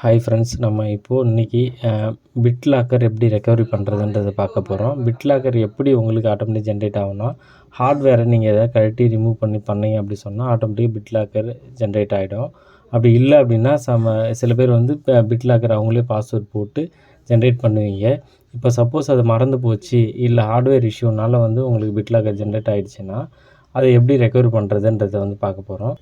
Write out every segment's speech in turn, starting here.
Hi friends, நம்ம இப்போது இன்றைக்கி பிட்லாக்கர் எப்படி ரெக்கவரி பண்ணுறதுன்றதை பார்க்க போகிறோம். பிட்லாக்கர் எப்படி உங்களுக்கு ஆட்டோமேட்டிக் ஜென்ரேட் ஆகும்னா, ஹார்ட்வேரை நீங்கள் எதாவது கழட்டி ரிமூவ் பண்ணீங்க அப்படி சொன்னால் ஆட்டோமேட்டிக் பிட்லாக்கர் ஜென்ரேட் ஆகிடும். அப்படி இல்லை அப்படின்னா சில பேர் வந்து பிட்லாக்கர் அவங்களே பாஸ்வேர்ட் போட்டு ஜென்ரேட் பண்ணுவீங்க. இப்போ சப்போஸ் அது மறந்து போச்சு, இல்லை ஹார்ட்வேர் இஷ்யூனால வந்து உங்களுக்கு பிட்லாக்கர் ஜென்ரேட் ஆகிடுச்சுன்னா அதை எப்படி ரெக்கவரி பண்ணுறதுன்றதை வந்து பார்க்க போகிறோம்.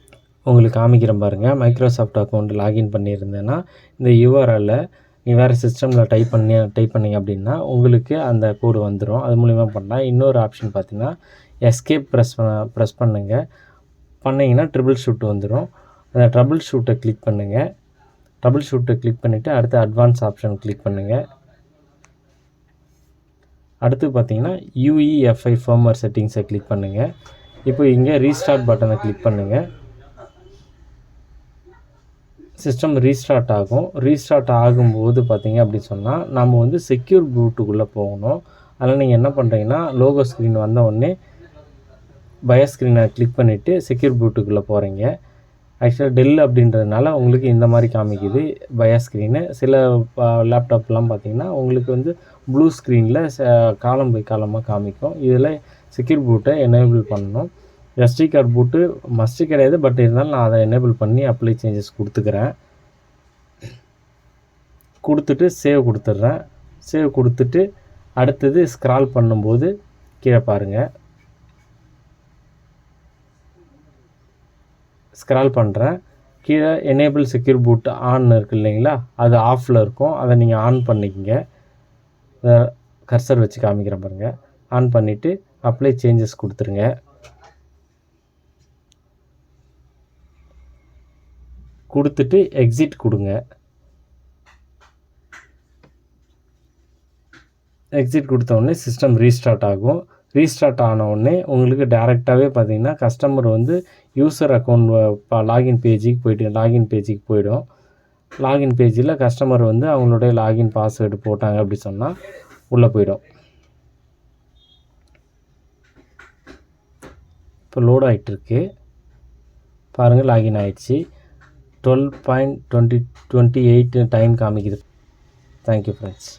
உங்களுக்கு காமிக்கிறேன் பாருங்கள். மைக்ரோசாஃப்ட் அக்கௌண்ட் லாகின் பண்ணியிருந்தேன்னா இந்த யூஆர்எல்லை நீ வேறு சிஸ்டமில் டைப் பண்ணிங்க அப்படின்னா உங்களுக்கு அந்த கோடு வந்துடும். அது மூலிமா பண்ணால் இன்னொரு ஆப்ஷன் பார்த்தீங்கன்னா எஸ்கேப் ப்ரெஸ் பண்ணிங்கன்னா ட்ரிபிள் ஷூட் வந்துடும். அந்த ட்ரபிள் ஷூட்டை கிளிக் பண்ணுங்கள். ட்ரபிள் ஷூட்டை கிளிக் பண்ணிவிட்டு அடுத்து அட்வான்ஸ் ஆப்ஷன் கிளிக் பண்ணுங்கள். அடுத்து பார்த்தீங்கன்னா UEFI ஃபர்ம்வேர் செட்டிங்ஸை கிளிக் பண்ணுங்கள். இப்போ இங்கே ரீஸ்டார்ட் பட்டனை கிளிக் பண்ணுங்கள். சிஸ்டம் ரீஸ்டார்ட் ஆகும். ரீஸ்டார்ட் ஆகும்போது பார்த்தீங்க அப்படின்னு சொன்னால் நம்ம வந்து செக்யூர் பூட்டுக்குள்ளே போகணும். அதனால் நீங்கள் என்ன பண்ணுறீங்கன்னா லோகோ ஸ்க்ரீன் வந்த உடனே பயோ ஸ்க்ரீனை கிளிக் பண்ணிவிட்டு செக்யூர் பூட்டுக்குள்ளே போகிறீங்க. ஆக்சுவலாக டெல் அப்படின்றதுனால உங்களுக்கு இந்த மாதிரி காமிக்குது பயோ ஸ்க்ரீனு. சில லேப்டாப்லாம் பார்த்தீங்கன்னா உங்களுக்கு வந்து ப்ளூ ஸ்க்ரீனில் காலம் பை காலமாக காமிக்கும். இதில் செக்யூர் பூட்டை எனேபிள் பண்ணணும். எஸ்டி கார்டு பூட்டு மஸ்ட்டு கிடையாது, பட் இருந்தாலும் நான் அதை எனேபிள் பண்ணி அப்ளை சேஞ்சஸ் கொடுத்துட்டு சேவ் கொடுத்துட்றேன். சேவ் கொடுத்துட்டு அடுத்தது ஸ்க்ரால் பண்ணும்போது கீழே பாருங்கள், ஸ்க்ரால் பண்ணுறேன். கீழே எனேபிள் செக்யூர் பூட் ஆன் இருக்குது இல்லைங்களா, அது ஆஃபில் இருக்கும். அதை நீங்கள் ஆன் பண்ணிக்கங்க. கர்சர் வச்சு காமிக்கிறேன் பாருங்கள். ஆன் பண்ணிவிட்டு அப்ளை சேஞ்சஸ் கொடுத்துருங்க. கொடுத்துட்டு எக்ஸிட் கொடுங்க. எக்ஸிட் கொடுத்த உடனே சிஸ்டம் ரீஸ்டார்ட் ஆகும். ரீஸ்டார்ட் ஆன உடனே உங்களுக்கு டேரெக்டாகவே பார்த்தீங்கன்னா கஸ்டமர் வந்து யூசர் அக்கௌண்ட் லாகின் பேஜுக்கு போயிடும். லாகின் பேஜில் கஸ்டமர் வந்து அவங்களுடைய லாகின் பாஸ்வேர்டு போட்டாங்க அப்படி சொன்னால் உள்ளே போயிடும். இப்போ லோட் ஆகிட்டுருக்கு பாருங்கள். லாகின் ஆகிடுச்சு. 12:28 டைம் காமிக்குது. Thank you friends.